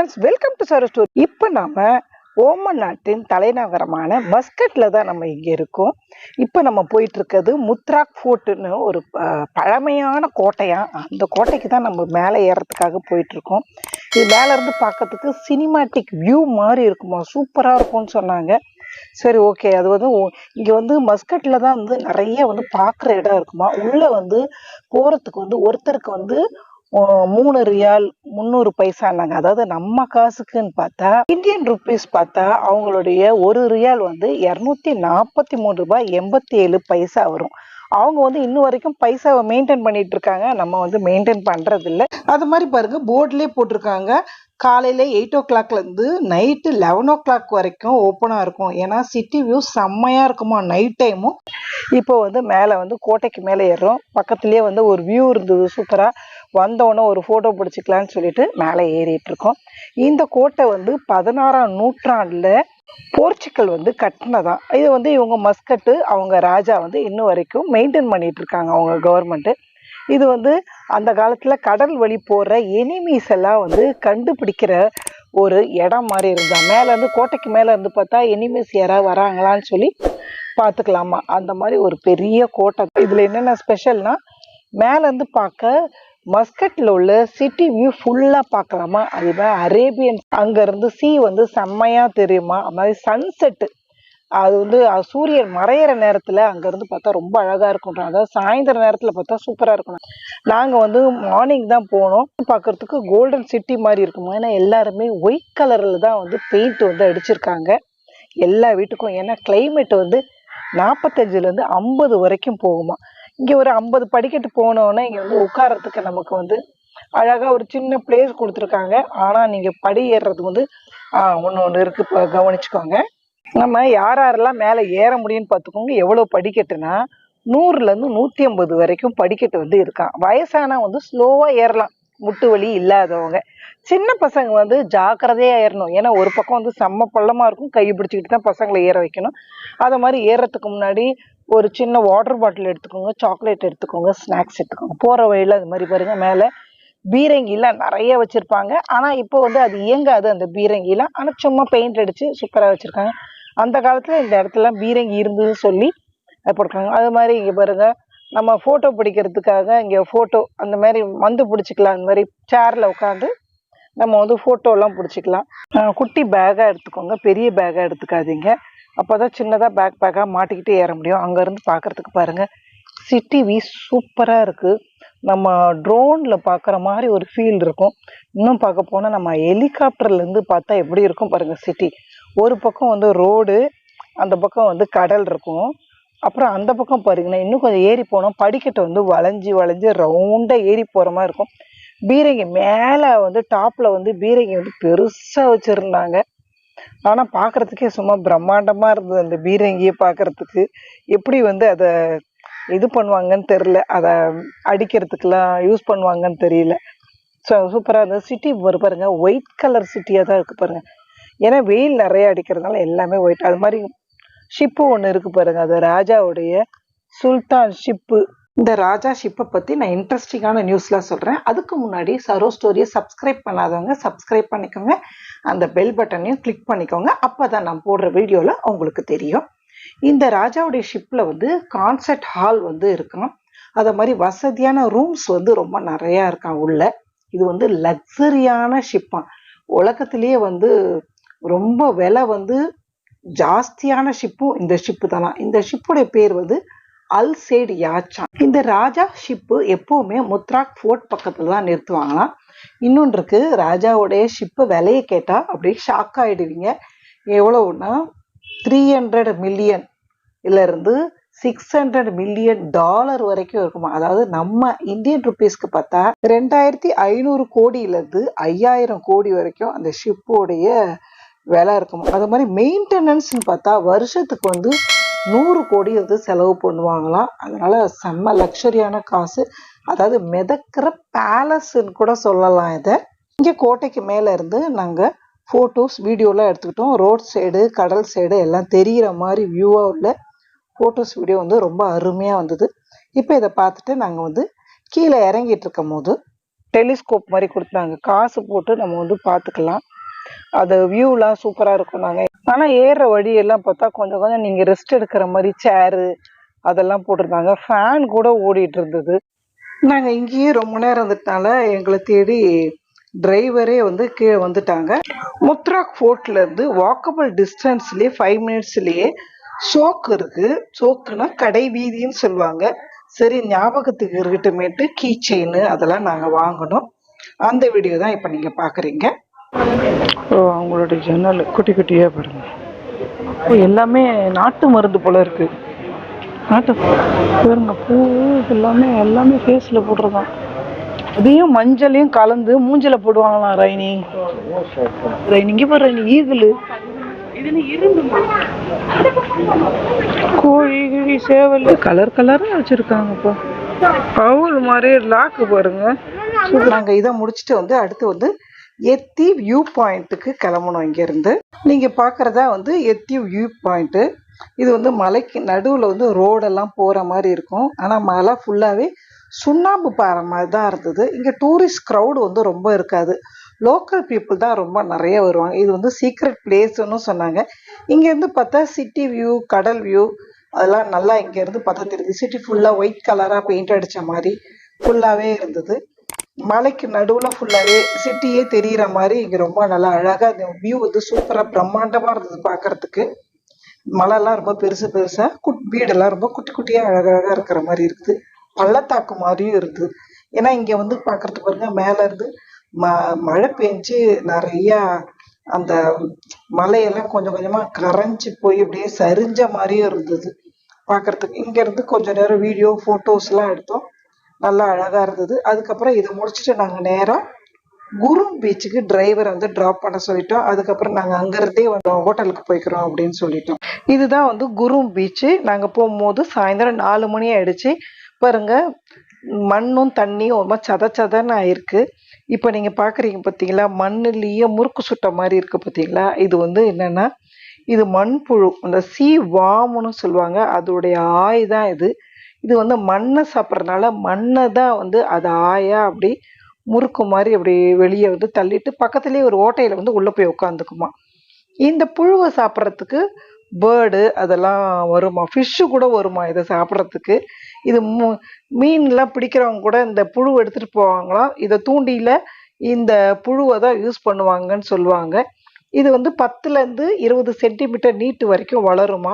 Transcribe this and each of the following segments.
Friends, welcome to Saro story. இப்போ நாம Oman நாட்டின் தலைநகரமான மஸ்கட்ல தான் நம்ம இங்கே இருக்கோம். இப்போ நம்ம போயிட்டு இருக்கிறது முத்ராக் ஃபோர்ட்னு ஒரு பழமையான கோட்டையா. அந்த கோட்டைக்கு தான் நம்ம மேலே ஏறதுக்காக போயிட்டு இருக்கோம். இது மேலே இருந்து பார்க்கறதுக்கு சினிமாட்டிக் வியூ மாதிரி இருக்குமா, சூப்பராக இருக்கும்னு சொன்னாங்க. சரி, ஓகே. அது வந்து இங்கே வந்து மஸ்கட்ல தான் வந்து நிறைய வந்து பார்க்குற இடம் இருக்குமா. உள்ளே வந்து போகிறதுக்கு வந்து ஒருத்தருக்கு வந்து 3 ரியால் 300 பைசான்னாங்க. அதாவது நம்ம காசுக்குன்னு பார்த்தா இந்தியன் ருபீஸ் பார்த்தா அவங்களுடைய ஒரு ரியால் வந்து 243 ரூபாய் 87 பைசா வரும். அவங்க வந்து இன்னும் வரைக்கும் பைசாவை மெயின்டைன் பண்ணிட்டு இருக்காங்க. நம்ம வந்து மெயின்டைன் பண்றது இல்லை. அது மாதிரி பாருங்க, போர்ட்லேயே போட்டிருக்காங்க. காலையில 8 o'clockல இருந்து நைட்டு 11 o'clock வரைக்கும் ஓப்பனா இருக்கும். ஏன்னா சிட்டி வியூ செம்மையா இருக்குமா நைட் டைமும். இப்போ வந்து மேலே வந்து கோட்டைக்கு மேலே ஏறுறோம். பக்கத்துலேயே வந்து ஒரு வியூ இருந்தது சூப்பரா. வந்தோடனே ஒரு ஃபோட்டோ பிடிச்சிக்கலான்னு சொல்லிட்டு மேலே ஏறிட்டு இருக்கோம். இந்த கோட்டை வந்து 16ஆம் நூற்றாண்டுல போர்ச்சுகல் வந்து கட்டினதான். இது வந்து இவங்க மஸ்கட்டு அவங்க ராஜா வந்து இன்னும் வரைக்கும் மெயின்டைன் பண்ணிட்டு இருக்காங்க, அவங்க கவர்மெண்ட்டு. இது வந்து அந்த காலத்துல கடல் வழி போற எனிமீஸ் எல்லாம் வந்து கண்டுபிடிக்கிற ஒரு இடம் மாதிரி இருந்தா. மேல இருந்து கோட்டைக்கு மேல இருந்து பார்த்தா எனிமீஸ் யாராவது வராங்களான்னு சொல்லி பார்த்துக்கலாமா. அந்த மாதிரி ஒரு பெரிய கோட்டை. இதுல என்னென்ன ஸ்பெஷல்னா, மேல இருந்து பார்க்க மஸ்கட்ல உள்ள சிட்டி வியூ ஃபுல்லா பார்க்கலாமா. அதே மாதிரி அரேபியன் அங்க இருந்து சீ வந்து செம்மையா தெரியுமா. அது மாதிரி சன்செட்டு, அது வந்து சூரியன் மறையிற நேரத்துல அங்க இருந்து பார்த்தா ரொம்ப அழகா இருக்கும். அதாவது சாயந்தர நேரத்துல பார்த்தா சூப்பரா இருக்கும். நாங்க வந்து மார்னிங் தான் போனோம். பார்க்கறதுக்கு கோல்டன் சிட்டி மாதிரி இருக்குமா. ஏன்னா எல்லாருமே ஒயிட் கலர்ல தான் வந்து பெயிண்ட் வந்து அடிச்சிருக்காங்க எல்லா வீட்டுக்கும். ஏன்னா கிளைமேட் வந்து 45ல இருந்து 50 வரைக்கும் போகுமா. இங்க ஒரு 50 படிக்கட்டு போனோன்னா இங்க வந்து உட்கார்றதுக்கு நமக்கு வந்து அழகா ஒரு சின்ன பிளேஸ் கொடுத்துருக்காங்க. ஆனா நீங்க படி ஏறுறது வந்து ஒன்று இருக்கு, கவனிச்சுக்கோங்க. நம்ம யாரெல்லாம் மேலே ஏற முடியும்னு பார்த்துக்கோங்க. எவ்வளோ படிக்கட்டுனா 100ல இருந்து 150 வரைக்கும் படிக்கட்டு வந்து இருக்கான். வயசானா வந்து ஸ்லோவா ஏறலாம், முட்டு வலி இல்லாதவங்க. சின்ன பசங்க வந்து ஜாக்கிரதையா ஏறணும். ஏன்னா ஒரு பக்கம் வந்து செம்ம பள்ளமா இருக்கும், கை பிடிச்சிக்கிட்டு தான் பசங்களை ஏற வைக்கணும். அதை மாதிரி ஏறத்துக்கு முன்னாடி ஒரு சின்ன வாட்டர் பாட்டில் எடுத்துக்கோங்க, சாக்லேட் எடுத்துக்கோங்க, ஸ்நாக்ஸ் எடுத்துக்கோங்க. போற வழியில அது மாதிரி பாருங்க, மேலே பீரங்கிலாம் நிறைய வச்சிருப்பாங்க. ஆனா இப்போ வந்து அது இயங்காது அந்த பீரங்கிலாம். ஆனா சும்மா பெயிண்ட் அடிச்சு சூப்பரா வச்சிருக்காங்க. அந்த காலத்துல இந்த இடத்துல பீரங்கி இருந்ததுன்னு சொல்லி போட்டிருக்காங்க. அது மாதிரி இங்க பாருங்க, நம்ம போட்டோ பிடிக்கிறதுக்காக இங்க போட்டோ அந்த மாதிரி வந்து பிடிச்சிக்கலாம். அந்த மாதிரி சேர்ல உட்காந்து நம்ம வந்து போட்டோ எல்லாம் பிடிச்சிக்கலாம். குட்டி பேக்கா எடுத்துக்கோங்க, பெரிய பேக்கா எடுத்துக்காதீங்க. அப்போதான் சின்னதா பேக்கா மாட்டிக்கிட்டு ஏற முடியும். அங்க இருந்து பாக்குறதுக்கு பாருங்க, சிட்டி வியூ சூப்பரா இருக்கு. நம்ம ட்ரோன்ல பாக்குற மாதிரி ஒரு ஃபீல் இருக்கும். இன்னும் பார்க்க போனா நம்ம ஹெலிகாப்டர்ல இருந்து பார்த்தா எப்படி இருக்கும் பாருங்க சிட்டி. ஒரு பக்கம் வந்து ரோடு, அந்த பக்கம் வந்து கடல் இருக்கும். அப்புறம் அந்த பக்கம் பாருங்கன்னா இன்னும் கொஞ்சம் ஏறி போனோம், படிக்கட்டை வந்து வளைஞ்சு வளைஞ்சு ரவுண்டா ஏறி போற மாதிரி இருக்கும். பீரங்கி மேல வந்து டாப்ல வந்து பீரங்கி வந்து பெருசா வச்சிருந்தாங்க. ஆனா பாக்குறதுக்கே சும்மா பிரம்மாண்டமா இருந்தது அந்த பீரங்கியை பாக்குறதுக்கு. எப்படி வந்து அதை இது பண்ணுவாங்கன்னு தெரியல, அதை அடிக்கிறதுக்கெல்லாம் யூஸ் பண்ணுவாங்கன்னு தெரியல. சூப்பரா இருந்தது. சிட்டி பாருங்க, ஒயிட் கலர் சிட்டியா தான் இருக்கு பாருங்க. ஏன்னா வெயில் நிறைய அடிக்கிறதுனால எல்லாமே ஒயிட். அது மாதிரி ஷிப்பு ஒன்று இருக்கு பாருங்க, அது ராஜாவுடைய சுல்தான் ஷிப்பு. இந்த ராஜா ஷிப்பை பத்தி நான் இன்ட்ரெஸ்டிங்கான நியூஸ்லாம் சொல்றேன். அதுக்கு முன்னாடி சரோ ஸ்டோரியை சப்ஸ்கிரைப் பண்ணாதவங்க சப்ஸ்கிரைப் பண்ணிக்கோங்க, அந்த பெல் பட்டனையும் கிளிக் பண்ணிக்கோங்க. அப்பதான் நான் போடுற வீடியோல உங்களுக்கு தெரியும். இந்த ராஜாவுடைய ஷிப்ல வந்து கான்சர்ட் ஹால் வந்து இருக்கும். அத மாதிரி வசதியான ரூம்ஸ் வந்து ரொம்ப நிறைய இருக்கான் உள்ள. இது வந்து லக்ஸரியான ஷிப்பா. உலகத்திலேயே வந்து ரொம்ப விலை வந்து ஜாஸ்தியான ஷிப்பும் இந்த ஷிப்பு தானா. இந்த ஷிப்புடைய பேர் வந்து அல் சைட் யாச்சா. இந்த ராஜா ஷிப்பு எப்பவுமே முத்ராக் ஃபோர்ட் பக்கத்துல தான் நிறுத்துவாங்களாம். இன்னொன்று இருக்கு, ராஜாவுடைய ஷிப்பு விலையை கேட்டா அப்படியே ஷாக் ஆயிடுவீங்க. எவ்வளவுன்னா 300 மில்லியன் இருந்து $600 மில்லியன் வரைக்கும் இருக்குமா. அதாவது நம்ம இந்தியன் ருபீஸ்க்கு பார்த்தா 2500 கோடியிலிருந்து 5000 கோடி வரைக்கும் அந்த ஷிப்போடைய விலை இருக்குமா. அது மாதிரி மெயின்டெனன்ஸ்ன்னு பார்த்தா வருஷத்துக்கு வந்து 100 கோடி வந்து செலவு பண்ணுவாங்களாம். அதனால செம்ம லக்ஸரியான காசு. அதாவது மிதக்கிற பேலஸ்ன்னு கூட சொல்லலாம் இதை. இங்க கோட்டைக்கு மேல இருந்து நாங்க போட்டோஸ் வீடியோலாம் எடுத்துக்கிட்டோம். ரோட் சைடு கடல் சைடு எல்லாம் தெரிகிற மாதிரி வியூவா உள்ள போட்டோஸ் வீடியோ வந்து ரொம்ப அருமையா வந்தது. இப்போ இதை பார்த்துட்டு நாங்கள் வந்து கீழே இறங்கிட்டு இருக்கும் போது டெலிஸ்கோப் மாதிரி கொடுத்தாங்க. காசு போட்டு நம்ம வந்து பார்த்துக்கலாம். அது வியூலாம் சூப்பராக இருக்கும். நாங்கள் ஆனால் ஏறுற வழியெல்லாம் பார்த்தா கொஞ்சம் கொஞ்சம் நீங்கள் ரெஸ்ட் எடுக்கிற மாதிரி சேரு அதெல்லாம் போட்டிருந்தாங்க. ஃபேன் கூட ஓடிட்டு இருந்தது. நாங்கள் இங்கேயே ரொம்ப நேரம் இருந்ததுனால எங்களை தேடி டிரைவரே வந்து கீழே வந்துட்டாங்க. முத்ராக் ஃபோர்ட்லேருந்து வாக்கபிள் டிஸ்டன்ஸ்லேயே 5 மினிட்ஸ்லேயே சோக்கு இருக்கு. சோக்குனா கடை வீதின்னு சொல்லுவாங்க. சரி, ஞாபகத்துக்கு இருக்கட்டுமேட்டு கீ செயின் அதெல்லாம் நாங்கள் வாங்கினோம். அந்த வீடியோ தான் இப்போ நீங்கள் பார்க்குறீங்க. அவங்களோட ஜன்னல் குட்டி குட்டியாக பாருங்க. எல்லாமே நாட்டு மருந்து போல இருக்கு. நாட்டு பாருங்க, பூ எல்லாமே ஃபேஸில் போடுறதான். அதையும் மஞ்சளையும் கலந்து மூஞ்சில போடுவாங்களாம். ரைனி இங்கே பாரு, ரைனி ஈகிள் கோழி கிழி சேவல் கலர் கலராக வச்சுருக்காங்கப்பா. அவள் மாதிரி லாக்கு பாருங்க. நாங்கள் இதை முடிச்சுட்டு வந்து அடுத்து வந்து எத்தி வியூ பாயிண்ட்டுக்கு கிளம்பணும். இங்கேருந்து நீங்கள் பார்க்குறதா வந்து எத்தி வியூ பாயிண்ட்டு. இது வந்து மலைக்கு நடுவில் வந்து ரோடெல்லாம் போகிற மாதிரி இருக்கும். ஆனால் மலை ஃபுல்லாகவே சுண்ணாம்பு பாறை மாதிரி தான் இருந்தது. இங்கே டூரிஸ்ட் க்ரௌடு வந்து ரொம்ப இருக்காது. லோக்கல் பீப்புள் தான் ரொம்ப நிறைய வருவாங்க. இது வந்து சீக்ரெட் பிளேஸ்ன்னு சொன்னாங்க. இங்கேருந்து பார்த்தா சிட்டி வியூ, கடல் வியூ அதெல்லாம் நல்லா இங்கேருந்து பார்த்தா தெரியுது. சிட்டி ஃபுல்லாக ஒயிட் கலராக பெயிண்ட் அடித்த மாதிரி ஃபுல்லாகவே இருந்தது. மலைக்கு நடுவில் ஃபுல்லாகவே சிட்டியே தெரிகிற மாதிரி இங்கே ரொம்ப நல்லா அழகாக இந்த வியூ வந்து சூப்பராக பிரம்மாண்டமாக இருந்தது பார்க்குறதுக்கு. மலைலாம் ரொம்ப பெருசாக வீடெல்லாம் ரொம்ப குட்டி குட்டியாக அழகாக இருக்கிற மாதிரி இருக்குது. பள்ளத்தாக்கு மாதிரியும் இருக்குது. ஏன்னா இங்கே வந்து பார்க்குறதுக்கு பாருங்க, மேலேருந்து மழை பெஞ்சு நிறையா அந்த மலையெல்லாம் கொஞ்சம் கொஞ்சமாக கரைஞ்சி போய் அப்படியே சரிஞ்ச மாதிரியும் இருந்தது பார்க்குறதுக்கு. இங்கேருந்து கொஞ்சம் நேரம் வீடியோ ஃபோட்டோஸ்லாம் எடுத்தோம். நல்லா அழகாக இருந்தது. அதுக்கப்புறம் இதை முடிச்சுட்டு நாங்கள் நேராக குரும் பீச்சுக்கு டிரைவரை வந்து ட்ராப் பண்ண சொல்லிட்டோம். அதுக்கப்புறம் நாங்கள் அங்கேருந்தே வந்து ஹோட்டலுக்கு போய்க்கிறோம் அப்படின்னு சொல்லிட்டோம். இதுதான் வந்து குரும் பீச்சு. நாங்கள் போகும்போது சாயந்தரம் 4 மணி ஆயிடுச்சு. பாருங்க, மண்ணும் தண்ணியும் ரொம்ப சதன்னு ஆயிருக்கு. இப்போ நீங்கள் பார்க்குறீங்க பார்த்தீங்களா, மண்ணுலேயே முறுக்கு சுட்ட மாதிரி இருக்குது பார்த்தீங்களா. இது வந்து என்னென்னா, இது மண்புழு, அந்த சீ வாமுன்னு சொல்லுவாங்க. அதோடைய ஆய் தான் இது. இது வந்து மண்ணை சாப்பிட்றதுனால மண்ணை தான் வந்து அது ஆயா அப்படி முறுக்கு மாதிரி அப்படி வெளியே வந்து தள்ளிட்டு பக்கத்துலேயே ஒரு ஓட்டையில் வந்து உள்ளே போய் உட்காந்துக்குமா. இந்த புழுவை சாப்பிட்றதுக்கு பேர்டு அதெல்லாம் வருமா, ஃபிஷ்ஷு கூட வருமா இதை சாப்பிட்றதுக்கு. இது மீன்லாம் பிடிக்கிறவங்க கூட இந்த புழு எடுத்துகிட்டு போவாங்களாம். இதை தூண்டியில் இந்த புழுவை தான் யூஸ் பண்ணுவாங்கன்னு சொல்லுவாங்க. இது வந்து 10லேருந்து 20 சென்டிமீட்டர் நீட்டு வரைக்கும் வளருமா.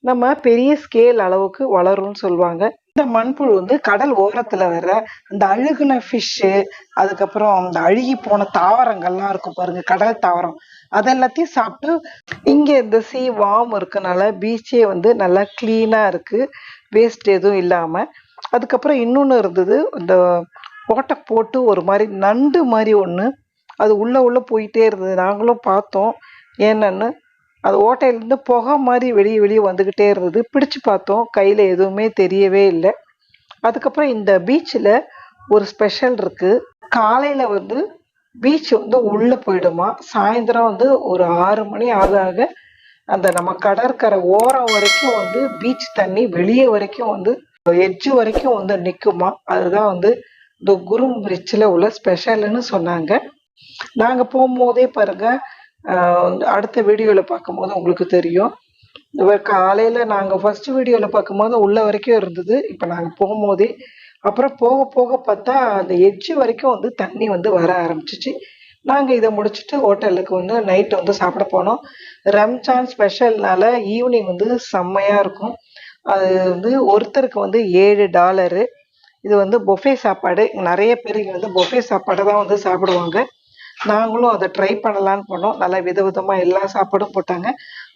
நம்ம பெரிய ஸ்கேல் அளவுக்கு வளரும்னு சொல்லுவாங்க. இந்த மண்புழு வந்து கடல் ஓரத்தில் வர அந்த அழுகுன ஃபிஷ்ஷு, அதுக்கப்புறம் அந்த அழுகி போன தாவரங்கள்லாம் இருக்கும் பாருங்க, கடல் தாவரம், அதெல்லாத்தையும் சாப்பிட்டு இங்கே இந்த சீ வார்ம் இருக்கனால பீச்சே வந்து நல்லா க்ளீனாக இருக்குது, வேஸ்ட் எதுவும் இல்லாமல். அதுக்கப்புறம் இன்னொன்று இருந்தது, இந்த ஓட்டை போட்டு ஒரு மாதிரி நண்டு மாதிரி ஒன்று அது உள்ளே போயிட்டே இருந்தது. நாங்களும் பார்த்தோம் என்னன்னு. அது ஓட்டையிலேருந்து புகை மாதிரி வெளியே வந்துக்கிட்டே இருந்தது. பிடிச்சு பார்த்தோம், கையில் எதுவுமே தெரியவே இல்லை. அதுக்கப்புறம் இந்த பீச்சில் ஒரு ஸ்பெஷல் இருக்குது. காலையில் வந்து பீச் வந்து உள்ளே போயிடுமா. சாயந்தரம் வந்து ஒரு 6 மணி ஆக அந்த நம்ம கடற்கரை ஓரம் வரைக்கும் வந்து பீச் தண்ணி வெளியே வரைக்கும் வந்து எட்ஜு வரைக்கும் வந்து நிற்குமா. அதுதான் வந்து இந்த குரும் பிரிட்ஜில் உள்ள ஸ்பெஷல்னு சொன்னாங்க. நாங்கள் போகும்போதே பாருங்க, அடுத்த வீடியோவில் பார்க்கும்போது உங்களுக்கு தெரியும். காலையில் நாங்கள் ஃபஸ்ட்டு வீடியோவில் பார்க்கும்போது உள்ள வரைக்கும் இருந்தது. இப்போ நாங்கள் போகும்போதே அப்புறம் போக பார்த்தா அந்த எட்ஜு வரைக்கும் வந்து தண்ணி வந்து வர ஆரம்பிச்சிச்சு. நாங்கள் இதை முடிச்சுட்டு ஹோட்டலுக்கு வந்து நைட்டு வந்து சாப்பிட போனோம். ரம்ஜான் ஸ்பெஷல்னால ஈவினிங் வந்து செம்மையாக இருக்கும். அது வந்து ஒருத்தருக்கு வந்து $7. இது வந்து பொஃபே சாப்பாடு. நிறைய பேர் இங்கே வந்து பொஃபே சாப்பாடு தான் வந்து சாப்பிடுவாங்க. நாங்களும் அதை ட்ரை பண்ணலான்னு போனோம். நல்லா விதவிதமாக எல்லா சாப்பாடும் போட்டாங்க.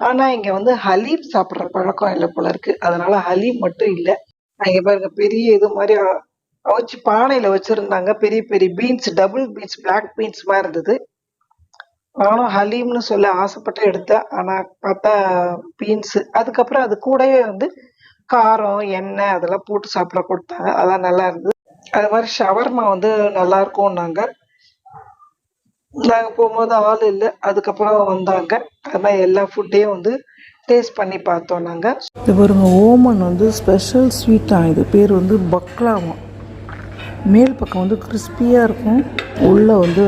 ஆனால் இங்கே வந்து ஹலீம் சாப்பிட்ற பழக்கம் இல்லை போல இருக்குது. அதனால ஹலீம் மட்டும் இல்லை. இங்கே பாருங்க, பெரிய இது மாதிரி அவிச்சு பானையில் வச்சுருந்தாங்க. பெரிய பெரிய beans, double beans, black beans மாதிரி இருந்தது. நானும் ஹலீம்னு சொல்ல ஆசைப்பட்டு எடுத்தேன். ஆனால் பார்த்தா பீன்ஸு. அதுக்கப்புறம் அது கூடவே வந்து காரம், எண்ணெய் அதெல்லாம் போட்டு சாப்பிட கொடுத்தாங்க. அதெல்லாம் நல்லா இருந்தது. அது மாதிரி ஷவர்மா வந்து நல்லா இருக்கும். நாங்கள் போகும்போது ஆள் இல்லை. அதுக்கப்புறம் வந்தாங்க. அது மாதிரி எல்லா ஃபுட்டையும் வந்து டேஸ்ட் பண்ணி பார்த்தோம் நாங்கள். இது பாருங்க, ஓமன் வந்து ஸ்பெஷல் ஸ்வீட்டாக. இது பேர் வந்து பக்லாவா. மேல் பக்கம் வந்து கிறிஸ்பியாக இருக்கும், உள்ளே வந்து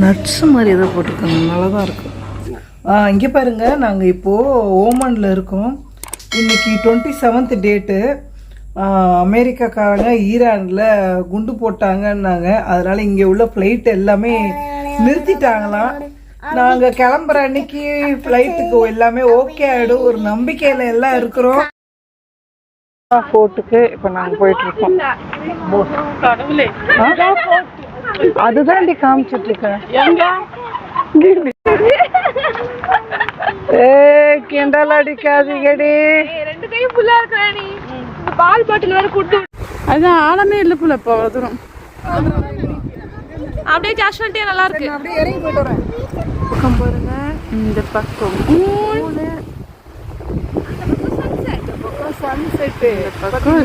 நட்ஸ் மாதிரி ஏதோ போட்டிருக்காங்க, நல்லா தான் இருக்கும். இங்கே பாருங்கள், நாங்கள் இப்போது ஓமனில் இருக்கோம். இன்றைக்கி 27th டேட்டு. அமெரிக்காக்காரங்க ஈரானில் குண்டு போட்டாங்கன்னாங்க, அதனால் இங்கே உள்ள ஃப்ளைட் எல்லாமே நிறுத்திட்டாங்களாம். நாங்கள் கிளம்புற அன்னைக்கு ஃப்ளைட்டுக்கு எல்லாமே ஓகே ஆகிடும் ஒரு நம்பிக்கையில் எல்லாம் இருக்கிறோம். ஃபோர்ட்டுக்கு இப்போ நாங்கள் போயிட்டுருக்கோம். அதுதான் காமிச்சிட்டு இருக்கேன். கிண்டல் அடிக்காதீங்கடி. ரெண்டு கையும் ஃபுல்லா இருக்கறானி. பால் பாட்டில் வேற குடுத்து. அதான் ஆளமே இல்ல புள்ள இப்ப அவ்வளவு தூரம். அப்படியே கேஷுவல்ட்டியா நல்லா இருக்கு. அப்படியே இறங்கி போயிட்டு வரேன். பக்கம் பாருங்க. இந்த பக்கம் மூணு. இந்த பக்கம் சன்செட். இந்த பக்கம்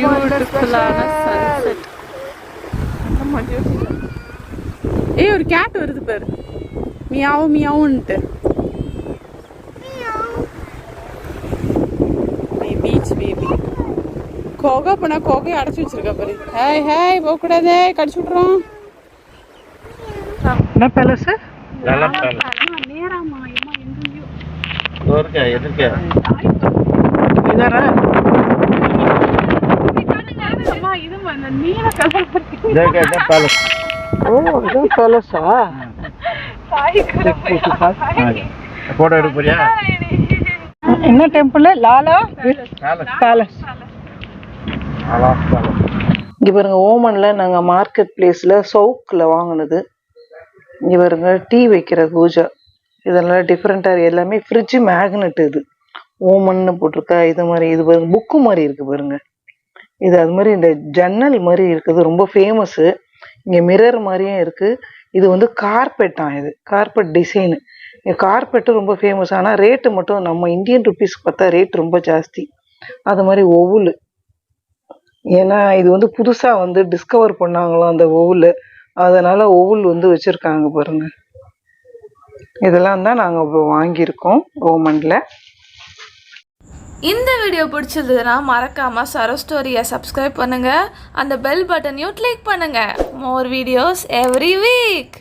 பியூட்டிஃபுல்லான சன்செட். ஏய் ஒரு கேட் வருது பாரு. மியாவ் மியாவ்ன்ட்டு. Beach baby. கோகா பண்ணா கோகையை அடைச்சி வச்சிருக்க பாரு. ஹாய் ஹாய் போக கூடாதே, கடிச்சு விட்டுறோம். என்ன பேலஸ்? நேராமா அம்மா எங்கேயோ தோர்க்க எதுக்கு இதாரா? அம்மா இது அந்த நீல கலர் பத்தி. இதே பேலஸ். ஓ இது பேலஸா? போட்டோ எடுக்க போறியா? என்ன டெம்பிள்? லாலா பேலஸ். இங்கே பாருங்க, ஓமனில் நாங்கள் மார்க்கெட் பிளேஸில் சவுக்கில் வாங்கினது. இங்கே பாருங்க, டீ வைக்கிற பூஜா, இதெல்லாம் டிஃப்ரெண்ட்டாக எல்லாமே ஃப்ரிட்ஜு மேக்னெட். இது ஓமன்னு போட்டிருக்கா. இது மாதிரி இது பாருங்க, புக்கு மாதிரி இருக்குது பாருங்க. இது அது மாதிரி இந்த ஜன்னல் மாதிரி இருக்குது, ரொம்ப ஃபேமஸ்ஸு. இங்கே மிரர் மாதிரியும் இருக்குது. இது வந்து கார்பெட்டான், இது கார்பெட் டிசைனு. இங்கே கார்பெட்டு ரொம்ப ஃபேமஸ். ஆனால் ரேட்டு மட்டும் நம்ம இந்தியன் ருப்பீஸ்க்கு பார்த்தா ரேட் ரொம்ப ஜாஸ்தி. அது மாதிரி ஒவ்வொரு, ஏன்னா இது வந்து புதுசாக வந்து டிஸ்கவர் பண்ணாங்களாம் அந்த ஒவ்வொரு, அதனால் ஒவ்வொரு வந்து வச்சுருக்காங்க பாருங்க. இதெல்லாம் தான் நாங்கள் இப்போ வாங்கியிருக்கோம் ஓமனில். இந்த வீடியோ பிடிச்சிருந்ததுன்னா மறக்காமல் சரோ ஸ்டோரியை சப்ஸ்கிரைப் பண்ணுங்கள், அந்த பெல் பட்டனையும் கிளிக் பண்ணுங்கள். More videos every week.